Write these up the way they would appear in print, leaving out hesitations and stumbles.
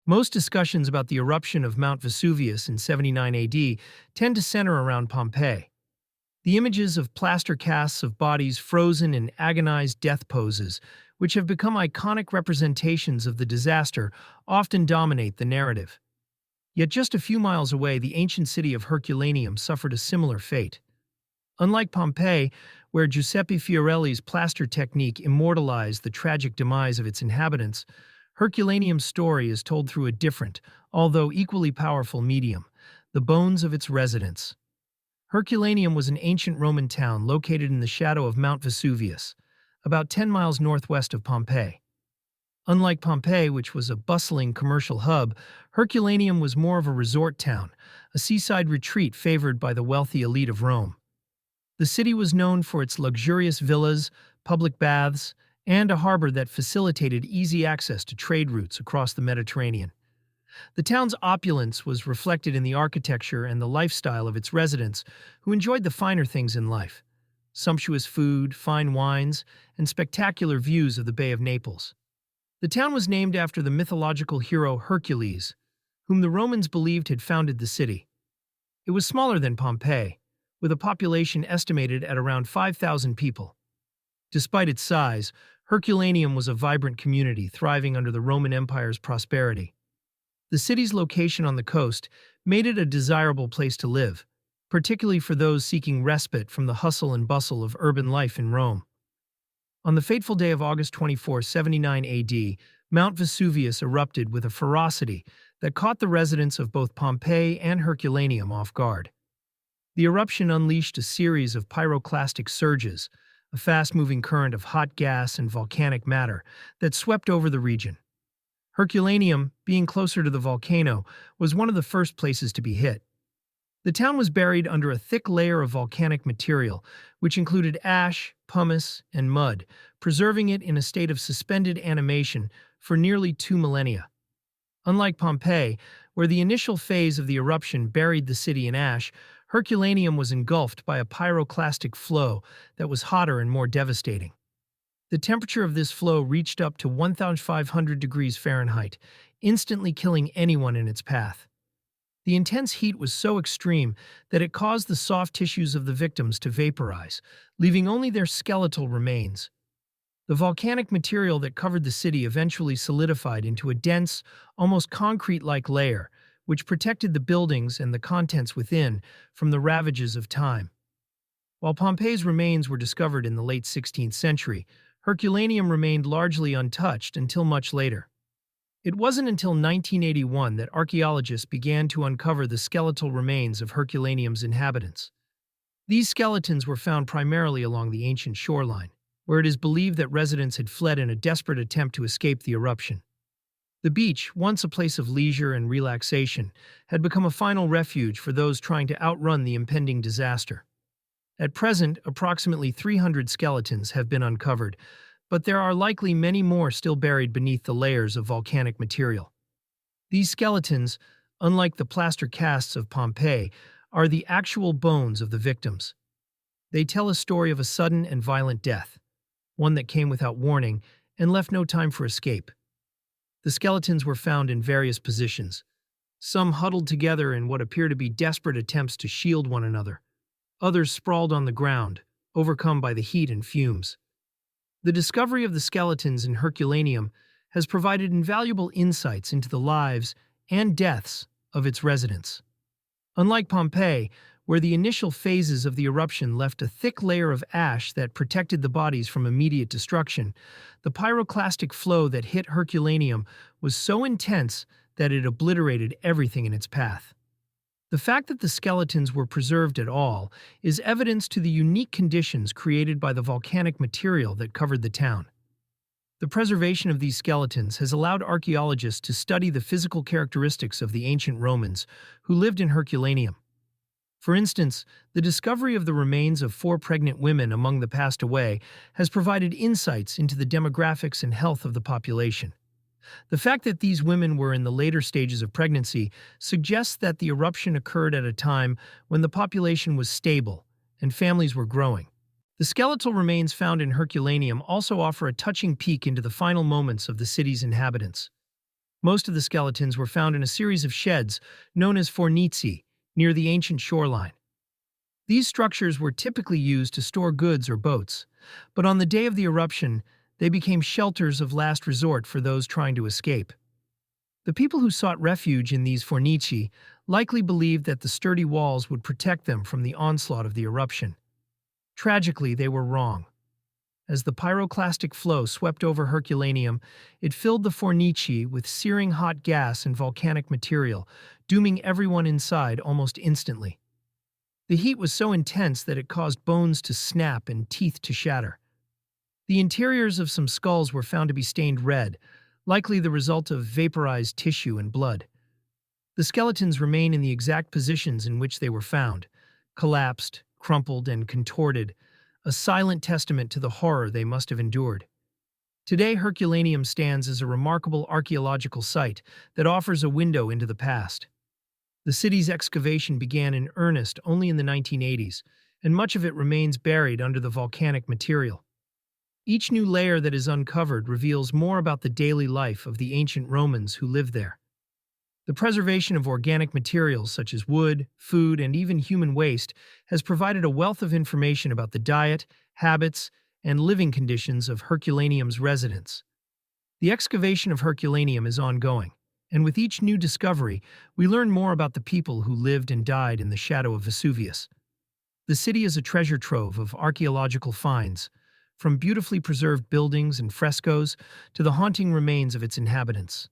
Most discussions about the eruption of Mount Vesuvius in 79 AD tend to center around Pompeii. The images of plaster casts of bodies frozen in agonized death poses, which have become iconic representations of the disaster, often dominate the narrative. Yet just a few miles away, the ancient city of Herculaneum suffered a similar fate. Unlike Pompeii, where Giuseppe Fiorelli's plaster technique immortalized the tragic demise of its inhabitants, Herculaneum's story is told through a different, although equally powerful medium: the bones of its residents. Herculaneum was an ancient Roman town located in the shadow of Mount Vesuvius, about 10 miles northwest of Pompeii. Unlike Pompeii, which was a bustling commercial hub, Herculaneum was more of a resort town, a seaside retreat favored by the wealthy elite of Rome. The city was known for its luxurious villas, public baths, and a harbor that facilitated easy access to trade routes across the Mediterranean. The town's opulence was reflected in the architecture and the lifestyle of its residents, who enjoyed the finer things in life: sumptuous food, fine wines, and spectacular views of the Bay of Naples. The town was named after the mythological hero Hercules, whom the Romans believed had founded the city. It was smaller than Pompeii, with a population estimated at around 5,000 people. Despite its size, Herculaneum was a vibrant community thriving under the Roman Empire's prosperity. The city's location on the coast made it a desirable place to live, particularly for those seeking respite from the hustle and bustle of urban life in Rome. On the fateful day of August 24, 79 AD, Mount Vesuvius erupted with a ferocity that caught the residents of both Pompeii and Herculaneum off guard. The eruption unleashed a series of pyroclastic surges, a fast-moving current of hot gas and volcanic matter that swept over the region. Herculaneum, being closer to the volcano, was one of the first places to be hit. The town was buried under a thick layer of volcanic material, which included ash, pumice, and mud, preserving it in a state of suspended animation for nearly 2 millennia. Unlike Pompeii, where the initial phase of the eruption buried the city in ash, Herculaneum was engulfed by a pyroclastic flow that was hotter and more devastating. The temperature of this flow reached up to 1,500 degrees Fahrenheit, instantly killing anyone in its path. The intense heat was so extreme that it caused the soft tissues of the victims to vaporize, leaving only their skeletal remains. The volcanic material that covered the city eventually solidified into a dense, almost concrete-like layer, which protected the buildings and the contents within from the ravages of time. While Pompeii's remains were discovered in the late 16th century, Herculaneum remained largely untouched until much later. It wasn't until 1981 that archaeologists began to uncover the skeletal remains of Herculaneum's inhabitants. These skeletons were found primarily along the ancient shoreline, where it is believed that residents had fled in a desperate attempt to escape the eruption. The beach, once a place of leisure and relaxation, had become a final refuge for those trying to outrun the impending disaster. At present, approximately 300 skeletons have been uncovered, but there are likely many more still buried beneath the layers of volcanic material. These skeletons, unlike the plaster casts of Pompeii, are the actual bones of the victims. They tell a story of a sudden and violent death, one that came without warning and left no time for escape. The skeletons were found in various positions, some huddled together in what appear to be desperate attempts to shield one another. Others sprawled on the ground, overcome by the heat and fumes. The discovery of the skeletons in Herculaneum has provided invaluable insights into the lives and deaths of its residents. Unlike Pompeii, where the initial phases of the eruption left a thick layer of ash that protected the bodies from immediate destruction, the pyroclastic flow that hit Herculaneum was so intense that it obliterated everything in its path. The fact that the skeletons were preserved at all is evidence to the unique conditions created by the volcanic material that covered the town. The preservation of these skeletons has allowed archaeologists to study the physical characteristics of the ancient Romans who lived in Herculaneum. For instance, the discovery of the remains of 4 pregnant women among the passed away has provided insights into the demographics and health of the population. The fact that these women were in the later stages of pregnancy suggests that the eruption occurred at a time when the population was stable and families were growing. The skeletal remains found in Herculaneum also offer a touching peek into the final moments of the city's inhabitants. Most of the skeletons were found in a series of sheds known as fornici near the ancient shoreline. These structures were typically used to store goods or boats, but on the day of the eruption, they became shelters of last resort for those trying to escape. The people who sought refuge in these fornici likely believed that the sturdy walls would protect them from the onslaught of the eruption. Tragically, they were wrong. As the pyroclastic flow swept over Herculaneum, it filled the fornici with searing hot gas and volcanic material, dooming everyone inside almost instantly. The heat was so intense that it caused bones to snap and teeth to shatter. The interiors of some skulls were found to be stained red, likely the result of vaporized tissue and blood. The skeletons remain in the exact positions in which they were found, collapsed, crumpled, and contorted, a silent testament to the horror they must have endured. Today, Herculaneum stands as a remarkable archaeological site that offers a window into the past. The city's excavation began in earnest only in the 1980s, and much of it remains buried under the volcanic material. Each new layer that is uncovered reveals more about the daily life of the ancient Romans who lived there. The preservation of organic materials such as wood, food, and even human waste has provided a wealth of information about the diet, habits, and living conditions of Herculaneum's residents. The excavation of Herculaneum is ongoing, and with each new discovery, we learn more about the people who lived and died in the shadow of Vesuvius. The city is a treasure trove of archaeological finds, from beautifully preserved buildings and frescoes to the haunting remains of its inhabitants.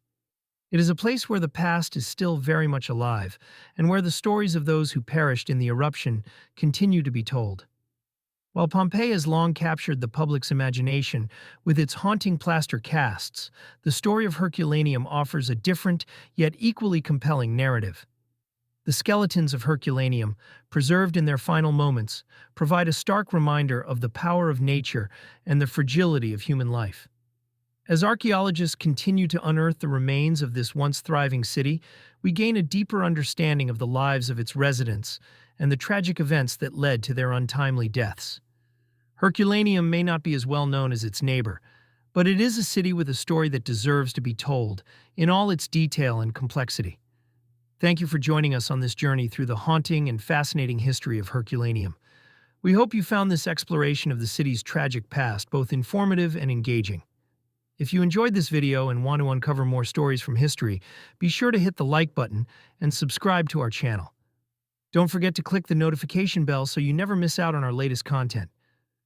It is a place where the past is still very much alive, and where the stories of those who perished in the eruption continue to be told. While Pompeii has long captured the public's imagination with its haunting plaster casts, the story of Herculaneum offers a different, yet equally compelling narrative. The skeletons of Herculaneum, preserved in their final moments, provide a stark reminder of the power of nature and the fragility of human life. As archaeologists continue to unearth the remains of this once thriving city, we gain a deeper understanding of the lives of its residents and the tragic events that led to their untimely deaths. Herculaneum may not be as well known as its neighbor, but it is a city with a story that deserves to be told in all its detail and complexity. Thank you for joining us on this journey through the haunting and fascinating history of Herculaneum. We hope you found this exploration of the city's tragic past both informative and engaging. If you enjoyed this video and want to uncover more stories from history, be sure to hit the like button and subscribe to our channel. Don't forget to click the notification bell so you never miss out on our latest content.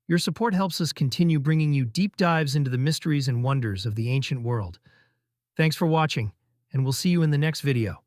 Your support helps us continue bringing you deep dives into the mysteries and wonders of the ancient world. Thanks for watching, and we'll see you in the next video.